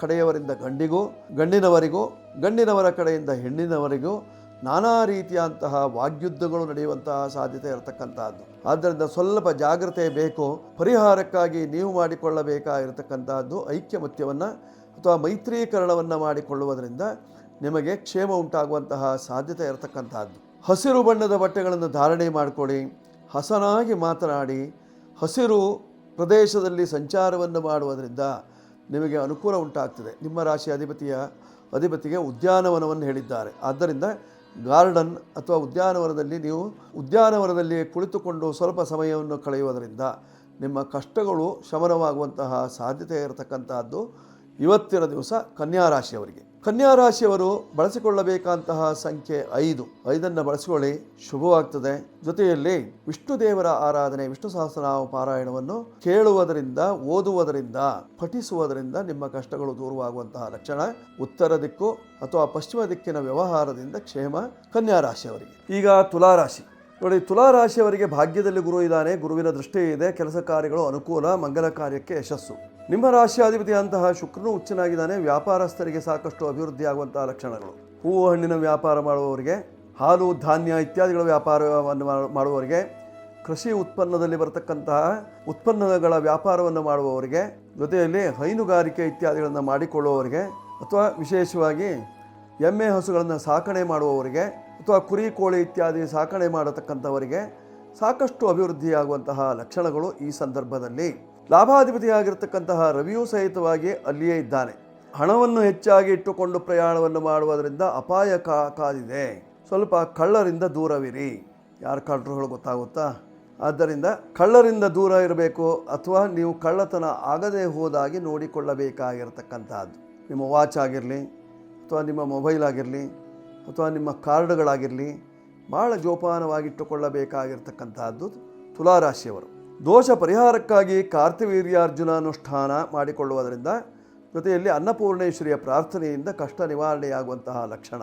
ಕಡೆಯವರಿಂದ ಗಂಡಿನವರಿಗೂ ಗಂಡಿನವರ ಕಡೆಯಿಂದ ಹೆಣ್ಣಿನವರಿಗೂ ನಾನಾ ರೀತಿಯಂತಹ ವಾಗ್ಯುದ್ಧಗಳು ನಡೆಯುವಂತಹ ಸಾಧ್ಯತೆ ಇರತಕ್ಕಂತಹದ್ದು. ಆದ್ದರಿಂದ ಸ್ವಲ್ಪ ಜಾಗ್ರತೆ ಬೇಕು. ಪರಿಹಾರಕ್ಕಾಗಿ ನೀವು ಮಾಡಿಕೊಳ್ಳಬೇಕಾಗಿರತಕ್ಕಂತಹದ್ದು ಐಕ್ಯಮತ್ಯವನ್ನು ಅಥವಾ ಮೈತ್ರೀಕರಣವನ್ನು ಮಾಡಿಕೊಳ್ಳುವುದರಿಂದ ನಿಮಗೆ ಕ್ಷೇಮ ಉಂಟಾಗುವಂತಹ ಸಾಧ್ಯತೆ ಇರತಕ್ಕಂತಹದ್ದು. ಹಸಿರು ಬಣ್ಣದ ಬಟ್ಟೆಗಳನ್ನು ಧಾರಣೆ ಮಾಡಿಕೊಳ್ಳಿ, ಹಸನಾಗಿ ಮಾತನಾಡಿ, ಹಸಿರು ಪ್ರದೇಶದಲ್ಲಿ ಸಂಚಾರವನ್ನು ಮಾಡುವುದರಿಂದ ನಿಮಗೆ ಅನುಕೂಲ ಉಂಟಾಗ್ತದೆ. ನಿಮ್ಮ ರಾಶಿ ಅಧಿಪತಿಗೆ ಉದ್ಯಾನವನವನ್ನು ಹೇಳಿದ್ದಾರೆ. ಆದ್ದರಿಂದ ಗಾರ್ಡನ್ ಅಥವಾ ಉದ್ಯಾನವನದಲ್ಲಿ ಕುಳಿತುಕೊಂಡು ಸ್ವಲ್ಪ ಸಮಯವನ್ನು ಕಳೆಯುವುದರಿಂದ ನಿಮ್ಮ ಕಷ್ಟಗಳು ಶಮನವಾಗುವಂತಹ ಸಾಧ್ಯತೆ ಇರತಕ್ಕಂತಹದ್ದು ಇವತ್ತಿನ ದಿವಸ ಕನ್ಯಾ ರಾಶಿಯವರಿಗೆ. ಕನ್ಯಾ ರಾಶಿಯವರು ಬಳಸಿಕೊಳ್ಳಬೇಕಂತಹ ಸಂಖ್ಯೆ 5 ಬಳಸಿಕೊಳ್ಳಿ, ಶುಭವಾಗ್ತದೆ. ಜೊತೆಯಲ್ಲಿ ವಿಷ್ಣು ದೇವರ ಆರಾಧನೆ, ವಿಷ್ಣು ಸಹಸ್ರನಾಮ ಪಾರಾಯಣವನ್ನು ಕೇಳುವುದರಿಂದ, ಓದುವುದರಿಂದ, ಪಠಿಸುವುದರಿಂದ ನಿಮ್ಮ ಕಷ್ಟಗಳು ದೂರವಾಗುವಂತಹ ಲಕ್ಷಣ. ಉತ್ತರ ದಿಕ್ಕು ಅಥವಾ ಪಶ್ಚಿಮ ದಿಕ್ಕಿನ ವ್ಯವಹಾರದಿಂದ ಕ್ಷೇಮ ಕನ್ಯಾ ರಾಶಿಯವರಿಗೆ. ಈಗ ತುಲಾರಾಶಿ ನೋಡಿ, ತುಲಾರಾಶಿಯವರಿಗೆ ಭಾಗ್ಯದಲ್ಲಿ ಗುರು ಇದ್ದಾನೆ, ಗುರುವಿನ ದೃಷ್ಟಿ ಇದೆ, ಕೆಲಸ ಕಾರ್ಯಗಳು ಅನುಕೂಲ, ಮಂಗಲ ಕಾರ್ಯಕ್ಕೆ ಯಶಸ್ಸು. ನಿಮ್ಮ ರಾಶಿಯಾಧಿಪತಿಯಂತಹ ಶುಕ್ರನು ಉಚ್ಚನಾಗಿದ್ದಾನೆ, ವ್ಯಾಪಾರಸ್ಥರಿಗೆ ಸಾಕಷ್ಟು ಅಭಿವೃದ್ಧಿ ಆಗುವಂತಹ ಲಕ್ಷಣಗಳು. ಹೂವು ಹಣ್ಣಿನ ವ್ಯಾಪಾರ ಮಾಡುವವರಿಗೆ, ಹಾಲು ಧಾನ್ಯ ಇತ್ಯಾದಿಗಳ ವ್ಯಾಪಾರವನ್ನು ಮಾಡುವವರಿಗೆ, ಕೃಷಿ ಉತ್ಪನ್ನದಲ್ಲಿ ಬರತಕ್ಕಂತಹ ಉತ್ಪನ್ನಗಳ ವ್ಯಾಪಾರವನ್ನು ಮಾಡುವವರಿಗೆ, ಜೊತೆಯಲ್ಲಿ ಹೈನುಗಾರಿಕೆ ಇತ್ಯಾದಿಗಳನ್ನು ಮಾಡಿಕೊಳ್ಳುವವರಿಗೆ, ಅಥವಾ ವಿಶೇಷವಾಗಿ ಎಮ್ಮೆ ಹಸುಗಳನ್ನು ಸಾಕಣೆ ಮಾಡುವವರಿಗೆ, ಅಥವಾ ಕುರಿ ಕೋಳಿ ಇತ್ಯಾದಿ ಸಾಕಣೆ ಮಾಡತಕ್ಕಂಥವರಿಗೆ ಸಾಕಷ್ಟು ಅಭಿವೃದ್ಧಿಯಾಗುವಂತಹ ಲಕ್ಷಣಗಳು ಈ ಸಂದರ್ಭದಲ್ಲಿ. ಲಾಭಾಧಿಪತಿಯಾಗಿರ್ತಕ್ಕಂತಹ ರವಿಯೂ ಸಹಿತವಾಗಿ ಅಲ್ಲಿಯೇ ಇದ್ದಾನೆ. ಹಣವನ್ನು ಹೆಚ್ಚಾಗಿ ಇಟ್ಟುಕೊಂಡು ಪ್ರಯಾಣವನ್ನು ಮಾಡುವುದರಿಂದ ಅಪಾಯ ಕಾದಿದೆ. ಸ್ವಲ್ಪ ಕಳ್ಳರಿಂದ ದೂರವಿರಿ. ಯಾರು ಕಳ್ಳರುಗಳು ಗೊತ್ತಾಗುತ್ತಾ? ಆದ್ದರಿಂದ ಕಳ್ಳರಿಂದ ದೂರ ಇರಬೇಕು, ಅಥವಾ ನೀವು ಕಳ್ಳತನ ಆಗದೆ ಹೋದಾಗಿ ನೋಡಿಕೊಳ್ಳಬೇಕಾಗಿರತಕ್ಕಂಥದ್ದು. ನಿಮ್ಮ ವಾಚ್ ಆಗಿರಲಿ, ಅಥವಾ ನಿಮ್ಮ ಮೊಬೈಲ್ ಆಗಿರಲಿ, ಅಥವಾ ನಿಮ್ಮ ಕಾರ್ಡ್ಗಳಾಗಿರಲಿ, ಭಾಳ ಜೋಪಾನವಾಗಿಟ್ಟುಕೊಳ್ಳಬೇಕಾಗಿರ್ತಕ್ಕಂಥದ್ದು ತುಲಾರಾಶಿಯವರು. ದೋಷ ಪರಿಹಾರಕ್ಕಾಗಿ ಕಾರ್ತಿವೀರ್ಯಾರ್ಜುನ ಅನುಷ್ಠಾನ ಮಾಡಿಕೊಳ್ಳುವುದರಿಂದ, ಜೊತೆಯಲ್ಲಿ ಅನ್ನಪೂರ್ಣೇಶ್ವರಿಯ ಪ್ರಾರ್ಥನೆಯಿಂದ ಕಷ್ಟ ನಿವಾರಣೆಯಾಗುವಂತಹ ಲಕ್ಷಣ.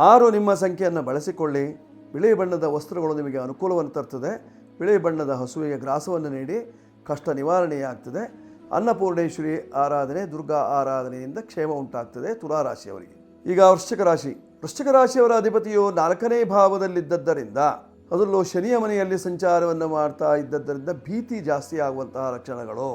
6 ನಿಮ್ಮ ಸಂಖ್ಯೆಯನ್ನು ಬಳಸಿಕೊಳ್ಳಿ. ಬಿಳಿ ಬಣ್ಣದ ವಸ್ತ್ರಗಳು ನಿಮಗೆ ಅನುಕೂಲವನ್ನು ತರ್ತದೆ. ಬಿಳಿ ಬಣ್ಣದ ಹಸುವಿಗೆ ಗ್ರಾಸವನ್ನು ನೀಡಿ ಕಷ್ಟ ನಿವಾರಣೆಯಾಗ್ತದೆ. ಅನ್ನಪೂರ್ಣೇಶ್ವರಿ ಆರಾಧನೆ, ದುರ್ಗಾ ಆರಾಧನೆಯಿಂದ ಕ್ಷೇಮ ಉಂಟಾಗ್ತದೆ ತುಲಾರಾಶಿಯವರಿಗೆ. ಈಗ ವೃಶ್ಚಿಕ ರಾಶಿಯವರ ಅಧಿಪತಿಯು 4ನೇ ಭಾವದಲ್ಲಿದ್ದದ್ದರಿಂದ, ಅದರಲ್ಲೂ ಶನಿಯ ಮನೆಯಲ್ಲಿ ಸಂಚಾರವನ್ನು ಮಾಡ್ತಾ ಇದ್ದದ್ದರಿಂದ ಭೀತಿ ಜಾಸ್ತಿ ಆಗುವಂತಹ ಲಕ್ಷಣಗಳು.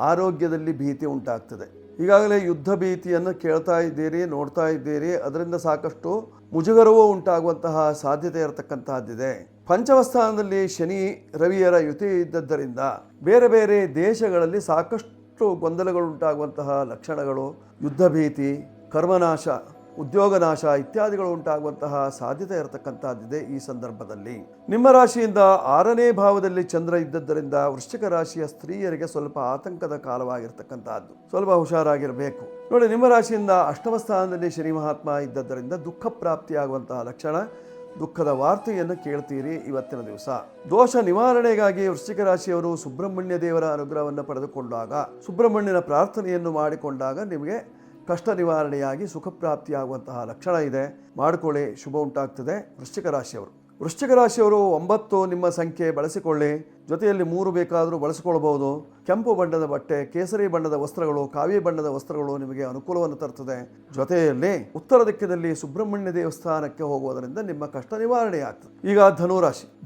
ಆರೋಗ್ಯದಲ್ಲಿ ಭೀತಿ ಉಂಟಾಗ್ತದೆ. ಈಗಾಗಲೇ ಯುದ್ಧ ಭೀತಿಯನ್ನು ಕೇಳ್ತಾ ಇದ್ದೀರಿ, ನೋಡ್ತಾ ಇದ್ದೀರಿ. ಅದರಿಂದ ಸಾಕಷ್ಟು ಮುಜುಗರವೂ ಉಂಟಾಗುವಂತಹ ಸಾಧ್ಯತೆ ಇರತಕ್ಕಂತಹದ್ದಿದೆ. ಪಂಚಮ ಸ್ಥಾನದಲ್ಲಿ ಶನಿ ರವಿಯರ ಯುತಿ ಇದ್ದದ್ದರಿಂದ ಬೇರೆ ಬೇರೆ ದೇಶಗಳಲ್ಲಿ ಸಾಕಷ್ಟು ಗೊಂದಲಗಳು ಉಂಟಾಗುವಂತಹ ಲಕ್ಷಣಗಳು, ಯುದ್ಧ ಭೀತಿ, ಕರ್ಮನಾಶ, ಉದ್ಯೋಗ ನಾಶ ಇತ್ಯಾದಿಗಳು ಉಂಟಾಗುವಂತಹ ಸಾಧ್ಯತೆ ಇರತಕ್ಕಂತಹದ್ದಿದೆ ಈ ಸಂದರ್ಭದಲ್ಲಿ. ನಿಮ್ಮ ರಾಶಿಯಿಂದ 6ನೇ ಭಾವದಲ್ಲಿ ಚಂದ್ರ ಇದ್ದದ್ದರಿಂದ ವೃಶ್ಚಿಕ ರಾಶಿಯ ಸ್ತ್ರೀಯರಿಗೆ ಸ್ವಲ್ಪ ಆತಂಕದ ಕಾಲವಾಗಿರ್ತಕ್ಕಂತಹದ್ದು. ಸ್ವಲ್ಪ ಹುಷಾರಾಗಿರಬೇಕು. ನೋಡಿ, ನಿಮ್ಮ ರಾಶಿಯಿಂದ 8ಮ ಸ್ಥಾನದಲ್ಲಿ ಶನಿ ಮಹಾತ್ಮ ಇದ್ದದ್ದರಿಂದ ದುಃಖ ಪ್ರಾಪ್ತಿಯಾಗುವಂತಹ ಲಕ್ಷಣ. ದುಃಖದ ವಾರ್ತೆಯನ್ನು ಕೇಳ್ತೀರಿ ಇವತ್ತಿನ ದಿವಸ. ದೋಷ ನಿವಾರಣೆಗಾಗಿ ವೃಶ್ಚಿಕ ರಾಶಿಯವರು ಸುಬ್ರಹ್ಮಣ್ಯ ದೇವರ ಅನುಗ್ರಹವನ್ನು ಪಡೆದುಕೊಂಡಾಗ, ಸುಬ್ರಹ್ಮಣ್ಯನ ಪ್ರಾರ್ಥನೆಯನ್ನು ಮಾಡಿಕೊಂಡಾಗ ನಿಮಗೆ ಕಷ್ಟ ನಿವಾರಣೆಯಾಗಿ ಸುಖ ಪ್ರಾಪ್ತಿಯಾಗುವಂತಹ ಲಕ್ಷಣ ಇದೆ. ಮಾಡಿಕೊಳ್ಳಿ, ಶುಭ ಉಂಟಾಗ್ತದೆ. ವೃಶ್ಚಿಕ ರಾಶಿಯವರು 9 ನಿಮ್ಮ ಸಂಖ್ಯೆ ಬಳಸಿಕೊಳ್ಳಿ. ಜೊತೆಯಲ್ಲಿ 3 ಬೇಕಾದರೂ ಬಳಸಿಕೊಳ್ಳಬಹುದು. ಕೆಂಪು ಬಣ್ಣದ ಬಟ್ಟೆ, ಕೇಸರಿ ಬಣ್ಣದ ವಸ್ತ್ರಗಳು, ಕಾವಿ ಬಣ್ಣದ ವಸ್ತ್ರಗಳು ನಿಮಗೆ ಅನುಕೂಲವನ್ನು ತರ್ತದೆ. ಜೊತೆಯಲ್ಲಿ ಉತ್ತರ ದಿಕ್ಕಿನಲ್ಲಿ ಸುಬ್ರಹ್ಮಣ್ಯ ದೇವಸ್ಥಾನಕ್ಕೆ ಹೋಗುವುದರಿಂದ ನಿಮ್ಮ ಕಷ್ಟ ನಿವಾರಣೆ ಆಗ್ತದೆ. ಈಗ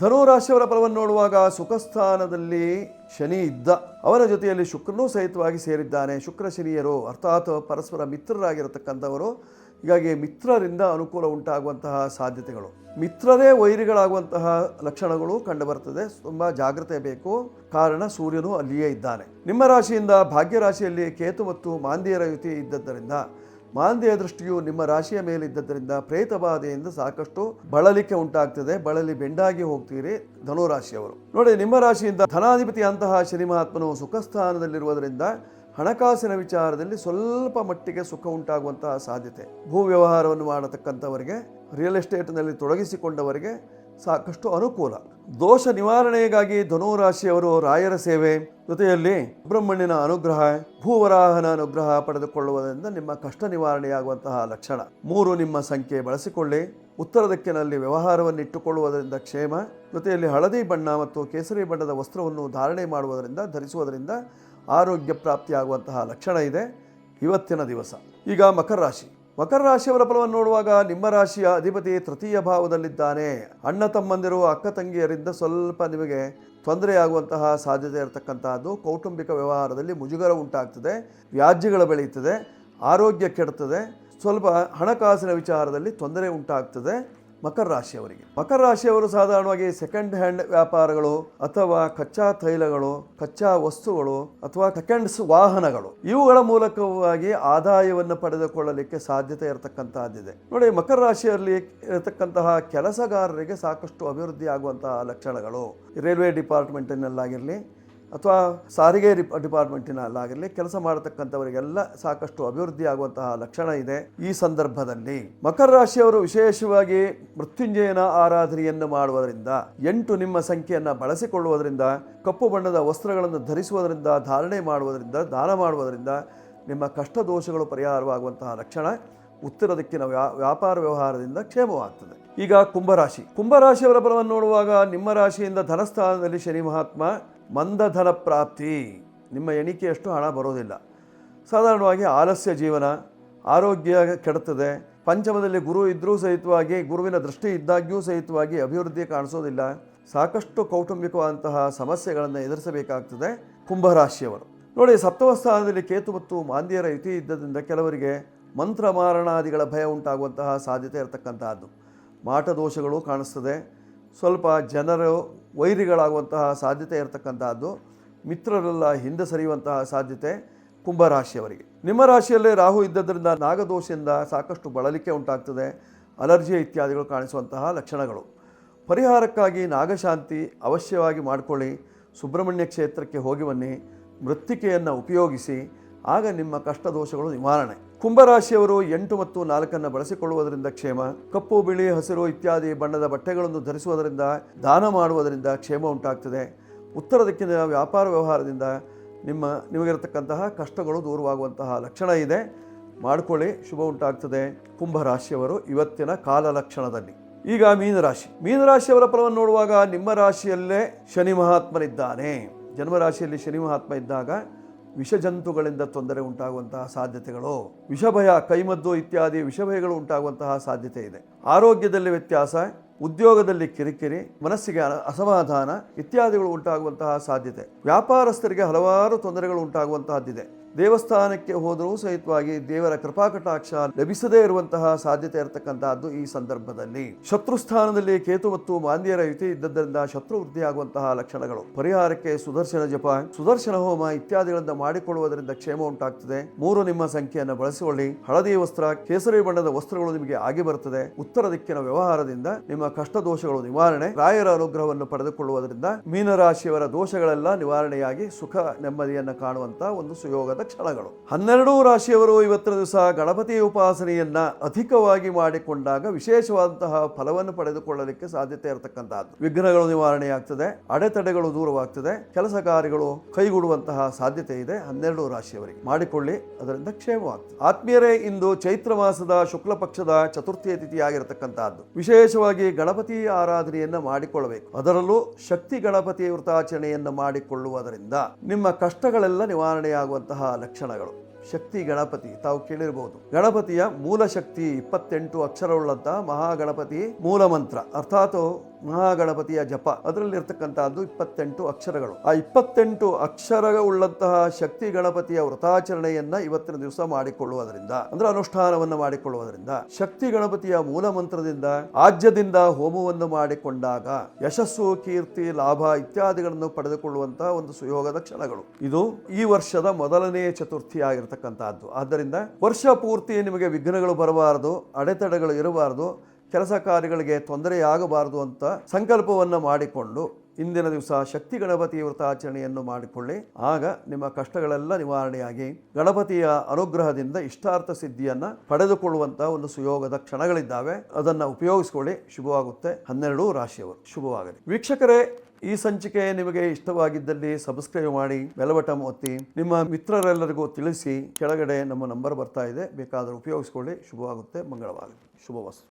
ಧನುರಾಶಿಯವರ ಫಲವನ್ನು ನೋಡುವಾಗ, ಸುಖಸ್ಥಾನದಲ್ಲಿ ಶನಿ ಇದ್ದ, ಅವರ ಜೊತೆಯಲ್ಲಿ ಶುಕ್ರನೂ ಸಹಿತವಾಗಿ ಸೇರಿದ್ದಾನೆ. ಶುಕ್ರ ಶನಿಯರು ಅರ್ಥಾತ್ ಪರಸ್ಪರ ಮಿತ್ರರಾಗಿರತಕ್ಕಂಥವರು. ಹೀಗಾಗಿ ಮಿತ್ರರಿಂದ ಅನುಕೂಲ ಉಂಟಾಗುವಂತಹ ಸಾಧ್ಯತೆಗಳು, ಮಿತ್ರರೇ ವೈರಿಗಳಾಗುವಂತಹ ಲಕ್ಷಣಗಳು ಕಂಡುಬರ್ತದೆ. ತುಂಬ ಜಾಗ್ರತೆ ಬೇಕು, ಕಾರಣ ಸೂರ್ಯನು ಅಲ್ಲಿಯೇ ಇದ್ದಾನೆ. ನಿಮ್ಮ ರಾಶಿಯಿಂದ ಭಾಗ್ಯ ರಾಶಿಯಲ್ಲಿ ಕೇತು ಮತ್ತು ಮಾಂದ್ಯರ ಯುತಿ ಇದ್ದದ್ದರಿಂದ, ಮಾಂದ್ಯ ದೃಷ್ಟಿಯು ನಿಮ್ಮ ರಾಶಿಯ ಮೇಲೆ ಇದ್ದದ್ದರಿಂದ ಪ್ರೇತ ಬಾಧೆಯಿಂದ ಸಾಕಷ್ಟು ಬಳಲಿಕೆ ಉಂಟಾಗ್ತದೆ. ಬಳಲಿ ಬೆಂಡಾಗಿ ಹೋಗ್ತೀರಿ ಧನುರಾಶಿಯವರು. ನೋಡಿ, ನಿಮ್ಮ ರಾಶಿಯಿಂದ ಧನಾಧಿಪತಿ ಅಂತಹ ಶನಿ ಮಹಾತ್ಮನು ಸುಖಸ್ಥಾನದಲ್ಲಿರುವುದರಿಂದ ಹಣಕಾಸಿನ ವಿಚಾರದಲ್ಲಿ ಸ್ವಲ್ಪ ಮಟ್ಟಿಗೆ ಸುಖ ಉಂಟಾಗುವಂತಹ ಸಾಧ್ಯತೆ. ಭೂ ವ್ಯವಹಾರವನ್ನು ಮಾಡತಕ್ಕಂಥವರಿಗೆ, ರಿಯಲ್ ಎಸ್ಟೇಟ್ನಲ್ಲಿ ತೊಡಗಿಸಿಕೊಂಡವರಿಗೆ ಸಾಕಷ್ಟು ಅನುಕೂಲ. ದೋಷ ನಿವಾರಣೆಗಾಗಿ ಧನುರಾಶಿಯವರು ರಾಯರ ಸೇವೆ, ಜೊತೆಯಲ್ಲಿ ಸುಬ್ರಹ್ಮಣ್ಯನ ಅನುಗ್ರಹ, ಭೂವರಾಹನ ಅನುಗ್ರಹ ಪಡೆದುಕೊಳ್ಳುವುದರಿಂದ ನಿಮ್ಮ ಕಷ್ಟ ನಿವಾರಣೆಯಾಗುವಂತಹ ಲಕ್ಷಣ. 3 ನಿಮ್ಮ ಸಂಖ್ಯೆ ಬಳಸಿಕೊಳ್ಳಿ. ಉತ್ತರ ದಿಕ್ಕಿನಲ್ಲಿ ವ್ಯವಹಾರವನ್ನು ಇಟ್ಟುಕೊಳ್ಳುವುದರಿಂದ ಕ್ಷೇಮ. ಜೊತೆಯಲ್ಲಿ ಹಳದಿ ಬಣ್ಣ ಮತ್ತು ಕೇಸರಿ ಬಣ್ಣದ ವಸ್ತ್ರವನ್ನು ಧಾರಣೆ ಮಾಡುವುದರಿಂದ ಧರಿಸುವುದರಿಂದ ಆರೋಗ್ಯ ಪ್ರಾಪ್ತಿಯಾಗುವಂತಹ ಲಕ್ಷಣ ಇದೆ ಇವತ್ತಿನ ದಿವಸ. ಈಗ ಮಕರ ರಾಶಿ. ಮಕರ ರಾಶಿಯವರ ಫಲವನ್ನು ನೋಡುವಾಗ ನಿಮ್ಮ ರಾಶಿಯ ಅಧಿಪತಿ ತೃತೀಯ ಭಾವದಲ್ಲಿದ್ದಾನೆ. ಅಣ್ಣ ತಮ್ಮಂದಿರು ಅಕ್ಕ ತಂಗಿಯರಿಂದ ಸ್ವಲ್ಪ ನಿಮಗೆ ತೊಂದರೆಯಾಗುವಂತಹ ಸಾಧ್ಯತೆ ಇರತಕ್ಕಂತಹದ್ದು. ಕೌಟುಂಬಿಕ ವ್ಯವಹಾರದಲ್ಲಿ ಮುಜುಗರ ಉಂಟಾಗ್ತದೆ, ವ್ಯಾಜ್ಯಗಳು ಬೆಳೆಯುತ್ತದೆ, ಆರೋಗ್ಯ ಕೆಡುತ್ತದೆ, ಸ್ವಲ್ಪ ಹಣಕಾಸಿನ ವಿಚಾರದಲ್ಲಿ ತೊಂದರೆ ಉಂಟಾಗ್ತದೆ ಮಕರ ರಾಶಿಯವರಿಗೆ. ಮಕರ ರಾಶಿಯವರು ಸಾಧಾರಣವಾಗಿ ಸೆಕೆಂಡ್ ಹ್ಯಾಂಡ್ ವ್ಯಾಪಾರಗಳು ಅಥವಾ ಕಚ್ಚಾ ತೈಲಗಳು, ಕಚ್ಚಾ ವಸ್ತುಗಳು ಅಥವಾ ಸೆಕೆಂಡ್ಸ್ ವಾಹನಗಳು, ಇವುಗಳ ಮೂಲಕವಾಗಿ ಆದಾಯವನ್ನು ಪಡೆದುಕೊಳ್ಳಲಿಕ್ಕೆ ಸಾಧ್ಯತೆ ಇರತಕ್ಕಂತಹದ್ದಿದೆ. ನೋಡಿ, ಮಕರ ರಾಶಿಯಲ್ಲಿ ಇರತಕ್ಕಂತಹ ಕೆಲಸಗಾರರಿಗೆ ಸಾಕಷ್ಟು ಅಭಿವೃದ್ಧಿ ಆಗುವಂತಹ ಲಕ್ಷಣಗಳು. ರೈಲ್ವೆ ಡಿಪಾರ್ಟ್ಮೆಂಟಿನಲ್ಲಾಗಿರಲಿ ಅಥವಾ ಸಾರಿಗೆ ಡಿಪಾರ್ಟ್ಮೆಂಟಿನಲ್ಲಾಗಿರಲಿ ಕೆಲಸ ಮಾಡತಕ್ಕಂಥವರಿಗೆಲ್ಲ ಸಾಕಷ್ಟು ಅಭಿವೃದ್ಧಿ ಆಗುವಂತಹ ಲಕ್ಷಣ ಇದೆ. ಈ ಸಂದರ್ಭದಲ್ಲಿ ಮಕರ ರಾಶಿಯವರು ವಿಶೇಷವಾಗಿ ಮೃತ್ಯುಂಜಯನ ಆರಾಧನೆಯನ್ನು ಮಾಡುವುದರಿಂದ, 8 ನಿಮ್ಮ ಸಂಖ್ಯೆಯನ್ನು ಬಳಸಿಕೊಳ್ಳುವುದರಿಂದ, ಕಪ್ಪು ಬಣ್ಣದ ವಸ್ತ್ರಗಳನ್ನು ಧರಿಸುವುದರಿಂದ, ಧಾರಣೆ ಮಾಡುವುದರಿಂದ, ದಾನ ಮಾಡುವುದರಿಂದ ನಿಮ್ಮ ಕಷ್ಟ ದೋಷಗಳು ಪರಿಹಾರವಾಗುವಂತಹ ಲಕ್ಷಣ. ಉತ್ತರ ದಿಕ್ಕಿನ ವ್ಯಾಪಾರ ವ್ಯವಹಾರದಿಂದ ಕ್ಷೇಮವಾಗ್ತದೆ. ಈಗ ಕುಂಭರಾಶಿ. ಕುಂಭರಾಶಿಯವರ ಫಲವನ್ನು ನೋಡುವಾಗ ನಿಮ್ಮ ರಾಶಿಯಿಂದ ಧನಸ್ಥಾನದಲ್ಲಿ ಶನಿ ಮಹಾತ್ಮ, ಮಂದ ಧನ ಪ್ರಾಪ್ತಿ, ನಿಮ್ಮ ಎಣಿಕೆಯಷ್ಟು ಹಣ ಬರೋದಿಲ್ಲ. ಸಾಧಾರಣವಾಗಿ ಆಲಸ್ಯ ಜೀವನ, ಆರೋಗ್ಯ ಕೆಡುತ್ತದೆ. ಪಂಚಮದಲ್ಲಿ ಗುರು ಇದ್ದರೂ ಸಹಿತವಾಗಿ, ಗುರುವಿನ ದೃಷ್ಟಿ ಇದ್ದಾಗ್ಯೂ ಸಹಿತವಾಗಿ ಅಭಿವೃದ್ಧಿ ಕಾಣಿಸೋದಿಲ್ಲ. ಸಾಕಷ್ಟು ಕೌಟುಂಬಿಕವಾದಂತಹ ಸಮಸ್ಯೆಗಳನ್ನು ಎದುರಿಸಬೇಕಾಗ್ತದೆ ಕುಂಭರಾಶಿಯವರು. ನೋಡಿ, ಸಪ್ತಮ ಸ್ಥಾನದಲ್ಲಿ ಕೇತು ಮತ್ತು ಮಾಂದ್ಯರ ಯುತಿ ಇದ್ದದಿಂದ ಕೆಲವರಿಗೆ ಮಂತ್ರ ಮಾರಣಾದಿಗಳ ಭಯ ಉಂಟಾಗುವಂತಹ ಸಾಧ್ಯತೆ ಇರತಕ್ಕಂತಹದ್ದು. ಮಾಟ ದೋಷಗಳು ಕಾಣಿಸ್ತದೆ. ಸ್ವಲ್ಪ ಜನರು ವೈರಿಗಳಾಗುವಂತಹ ಸಾಧ್ಯತೆ ಇರತಕ್ಕಂತಹದ್ದು. ಮಿತ್ರರೆಲ್ಲ ಹಿಂದೆ ಸರಿಯುವಂತಹ ಸಾಧ್ಯತೆ ಕುಂಭರಾಶಿಯವರಿಗೆ. ನಿಮ್ಮ ರಾಶಿಯಲ್ಲೇ ರಾಹು ಇದ್ದದರಿಂದ ನಾಗದೋಷದಿಂದ ಸಾಕಷ್ಟು ಬಳಲಿಕೆ ಉಂಟಾಗ್ತದೆ. ಅಲರ್ಜಿ ಇತ್ಯಾದಿಗಳು ಕಾಣಿಸುವಂತಹ ಲಕ್ಷಣಗಳು. ಪರಿಹಾರಕ್ಕಾಗಿ ನಾಗಶಾಂತಿ ಅವಶ್ಯವಾಗಿ ಮಾಡಿಕೊಳ್ಳಿ. ಸುಬ್ರಹ್ಮಣ್ಯ ಕ್ಷೇತ್ರಕ್ಕೆ ಹೋಗಿ ಬನ್ನಿ. ಮೃತ್ತಿಕೆಯನ್ನು ಉಪಯೋಗಿಸಿ. ಆಗ ನಿಮ್ಮ ಕಷ್ಟ ದೋಷಗಳು ನಿವಾರಣೆ. ಕುಂಭರಾಶಿಯವರು 8 ಮತ್ತು 4 ಬಳಸಿಕೊಳ್ಳುವುದರಿಂದ ಕ್ಷೇಮ. ಕಪ್ಪು, ಬಿಳಿ, ಹಸಿರು ಇತ್ಯಾದಿ ಬಣ್ಣದ ಬಟ್ಟೆಗಳನ್ನು ಧರಿಸುವುದರಿಂದ, ದಾನ ಮಾಡುವುದರಿಂದ ಕ್ಷೇಮ ಉಂಟಾಗ್ತದೆ. ಉತ್ತರ ದಿಕ್ಕಿನ ವ್ಯಾಪಾರ ವ್ಯವಹಾರದಿಂದ ನಿಮಗಿರತಕ್ಕಂತಹ ಕಷ್ಟಗಳು ದೂರವಾಗುವಂತಹ ಲಕ್ಷಣ ಇದೆ. ಮಾಡಿಕೊಳ್ಳಿ, ಶುಭ ಉಂಟಾಗ್ತದೆ ಕುಂಭರಾಶಿಯವರು ಇವತ್ತಿನ ಕಾಲ ಲಕ್ಷಣದಲ್ಲಿ. ಈಗ ಮೀನರಾಶಿ. ಮೀನರಾಶಿಯವರ ಫಲವನ್ನು ನೋಡುವಾಗ ನಿಮ್ಮ ರಾಶಿಯಲ್ಲೇ ಶನಿ ಮಹಾತ್ಮನಿದ್ದಾನೆ. ಜನ್ಮರಾಶಿಯಲ್ಲಿ ಶನಿ ಮಹಾತ್ಮ ಇದ್ದಾಗ ವಿಷಜಂತುಗಳಿಂದ ತೊಂದರೆ ಉಂಟಾಗುವಂತಹ ಸಾಧ್ಯತೆಗಳು, ವಿಷಭಯ, ಕೈಮದ್ದು ಇತ್ಯಾದಿ ವಿಷಭಯಗಳು ಉಂಟಾಗುವಂತಹ ಸಾಧ್ಯತೆ ಇದೆ. ಆರೋಗ್ಯದಲ್ಲಿ ವ್ಯತ್ಯಾಸ, ಉದ್ಯೋಗದಲ್ಲಿ ಕಿರಿಕಿರಿ, ಮನಸ್ಸಿಗೆ ಅಸಮಾಧಾನ ಇತ್ಯಾದಿಗಳು ಉಂಟಾಗುವಂತಹ ಸಾಧ್ಯತೆ. ವ್ಯಾಪಾರಸ್ಥರಿಗೆ ಹಲವಾರು ತೊಂದರೆಗಳು ಉಂಟಾಗುವಂತಹದ್ದಿದೆ. ದೇವಸ್ಥಾನಕ್ಕೆ ಹೋದರೂ ಸಹಿತವಾಗಿ ದೇವರ ಕೃಪಾಕಟಾಕ್ಷ ಲಭಿಸದೇ ಇರುವಂತಹ ಸಾಧ್ಯತೆ ಇರತಕ್ಕಂತಹದ್ದು ಈ ಸಂದರ್ಭದಲ್ಲಿ. ಶತ್ರುಸ್ಥಾನದಲ್ಲಿ ಕೇತು ಮತ್ತು ಮಾಂದ್ಯರ ಯುತಿ ಇದ್ದದ್ದರಿಂದ ಶತ್ರು ವೃದ್ಧಿಯಾಗುವಂತಹ ಲಕ್ಷಣಗಳು. ಪರಿಹಾರಕ್ಕೆ ಸುದರ್ಶನ ಜಪ, ಸುದರ್ಶನ ಹೋಮ ಇತ್ಯಾದಿಗಳಿಂದ ಮಾಡಿಕೊಳ್ಳುವುದರಿಂದ ಕ್ಷೇಮ ಉಂಟಾಗ್ತದೆ. 3 ನಿಮ್ಮ ಸಂಖ್ಯೆಯನ್ನು ಬಳಸಿಕೊಳ್ಳಿ. ಹಳದಿ ವಸ್ತ್ರ, ಕೇಸರಿ ಬಣ್ಣದ ವಸ್ತ್ರಗಳು ನಿಮಗೆ ಆಗಿ ಬರುತ್ತದೆ. ಉತ್ತರ ದಿಕ್ಕಿನ ವ್ಯವಹಾರದಿಂದ ನಿಮ್ಮ ಕಷ್ಟ ದೋಷಗಳು ನಿವಾರಣೆ. ರಾಯರ ಅನುಗ್ರಹವನ್ನು ಪಡೆದುಕೊಳ್ಳುವುದರಿಂದ ಮೀನರಾಶಿಯವರ ದೋಷಗಳೆಲ್ಲ ನಿವಾರಣೆಯಾಗಿ ಸುಖ ನೆಮ್ಮದಿಯನ್ನು ಕಾಣುವಂತಹ ಒಂದು ಸುಯೋಗದ ಕ್ಷಣಗಳು. 12 ರಾಶಿಯವರು ಇವತ್ತಿನ ದಿವಸ ಗಣಪತಿಯ ಉಪಾಸನೆಯನ್ನ ಅಧಿಕವಾಗಿ ಮಾಡಿಕೊಂಡಾಗ ವಿಶೇಷವಾದಂತಹ ಫಲವನ್ನು ಪಡೆದುಕೊಳ್ಳಲಿಕ್ಕೆ ಸಾಧ್ಯತೆ ಇರತಕ್ಕಂತಹದ್ದು. ವಿಘ್ನಗಳು ನಿವಾರಣೆಯಾಗ್ತದೆ, ಅಡೆತಡೆಗಳು ದೂರವಾಗ್ತದೆ, ಕೆಲಸ ಕಾರ್ಯಗಳು ಕೈಗೂಡುವಂತಹ ಸಾಧ್ಯತೆ ಇದೆ 12 ರಾಶಿಯವರಿಗೆ. ಮಾಡಿಕೊಳ್ಳಿ, ಅದರಿಂದ ಕ್ಷೇಮವಾಗ್ತದೆ. ಆತ್ಮೀಯರೇ, ಇಂದು ಚೈತ್ರ ಮಾಸದ ಶುಕ್ಲ ಪಕ್ಷದ ಚತುರ್ಥಿಯ ತಿಥಿಯಾಗಿರತಕ್ಕಂತಹದ್ದು. ವಿಶೇಷವಾಗಿ ಗಣಪತಿ ಆರಾಧನೆಯನ್ನ ಮಾಡಿಕೊಳ್ಳಬೇಕು. ಅದರಲ್ಲೂ ಶಕ್ತಿ ಗಣಪತಿ ವೃತಾಚರಣೆಯನ್ನು ಮಾಡಿಕೊಳ್ಳುವುದರಿಂದ ನಿಮ್ಮ ಕಷ್ಟಗಳೆಲ್ಲ ನಿವಾರಣೆಯಾಗುವಂತಹ ಲಕ್ಷಣಗಳು. ಶಕ್ತಿ ಗಣಪತಿ ತಾವು ಕೇಳಿರಬಹುದು. ಗಣಪತಿಯ ಮೂಲ ಶಕ್ತಿ 28 ಅಕ್ಷರವುಳ್ಳಂತಹ ಮಹಾಗಣಪತಿ ಮೂಲ ಮಂತ್ರ ಅರ್ಥಾತ್ ಮಹಾಗಣಪತಿಯ ಜಪ, ಅದರಲ್ಲಿರ್ತಕ್ಕಂಥದ್ದು 28 ಅಕ್ಷರಗಳು. ಆ 28 ಅಕ್ಷರವುಳ್ಳಂತಹ ಶಕ್ತಿ ಗಣಪತಿಯ ವ್ರತಾಚರಣೆಯನ್ನ ಇವತ್ತಿನ ದಿವಸ ಮಾಡಿಕೊಳ್ಳುವುದರಿಂದ, ಅಂದ್ರೆ ಅನುಷ್ಠಾನವನ್ನು ಮಾಡಿಕೊಳ್ಳುವುದರಿಂದ, ಶಕ್ತಿ ಗಣಪತಿಯ ಮೂಲ ಮಂತ್ರದಿಂದ ಆಜ್ಯದಿಂದ ಹೋಮವನ್ನು ಮಾಡಿಕೊಂಡಾಗ ಯಶಸ್ಸು, ಕೀರ್ತಿ, ಲಾಭ ಇತ್ಯಾದಿಗಳನ್ನು ಪಡೆದುಕೊಳ್ಳುವಂತಹ ಒಂದು ಸುಯೋಗದ ಕ್ಷಣಗಳು. ಇದು ಈ ವರ್ಷದ ಮೊದಲನೇ ಚತುರ್ಥಿ ಆಗಿರತಕ್ಕಂತಹದ್ದು. ಆದ್ದರಿಂದ ವರ್ಷ ಪೂರ್ತಿ ನಿಮಗೆ ವಿಘ್ನಗಳು ಬರಬಾರದು, ಅಡೆತಡೆಗಳು ಇರಬಾರದು, ಕೆಲಸ ಕಾರ್ಯಗಳಿಗೆ ತೊಂದರೆಯಾಗಬಾರದು ಅಂತ ಸಂಕಲ್ಪವನ್ನು ಮಾಡಿಕೊಂಡು ಇಂದಿನ ದಿವಸ ಶಕ್ತಿ ಗಣಪತಿ ವ್ರತಾಚರಣೆಯನ್ನು ಮಾಡಿಕೊಳ್ಳಿ. ಆಗ ನಿಮ್ಮ ಕಷ್ಟಗಳೆಲ್ಲ ನಿವಾರಣೆಯಾಗಿ ಗಣಪತಿಯ ಅನುಗ್ರಹದಿಂದ ಇಷ್ಟಾರ್ಥ ಸಿದ್ಧಿಯನ್ನು ಪಡೆದುಕೊಳ್ಳುವಂತಹ ಒಂದು ಸುಯೋಗದ ಕ್ಷಣಗಳಿದ್ದಾವೆ. ಅದನ್ನು ಉಪಯೋಗಿಸಿಕೊಳ್ಳಿ, ಶುಭವಾಗುತ್ತೆ. 12 ರಾಶಿಯವರು ಶುಭವಾಗಲಿ. ವೀಕ್ಷಕರೇ, ಈ ಸಂಚಿಕೆ ನಿಮಗೆ ಇಷ್ಟವಾಗಿದ್ದಲ್ಲಿ ಸಬ್ಸ್ಕ್ರೈಬ್ ಮಾಡಿ, ಬೆಲ್ ಬಟನ್ ಒತ್ತಿ, ನಿಮ್ಮ ಮಿತ್ರರೆಲ್ಲರಿಗೂ ತಿಳಿಸಿ. ಕೆಳಗಡೆ ನಮ್ಮ ನಂಬರ್ ಬರ್ತಾ ಇದೆ, ಬೇಕಾದರೂ ಉಪಯೋಗಿಸಿಕೊಳ್ಳಿ. ಶುಭವಾಗುತ್ತೆ, ಮಂಗಳವಾಗಲಿ. ಶುಭವಸ್ತು.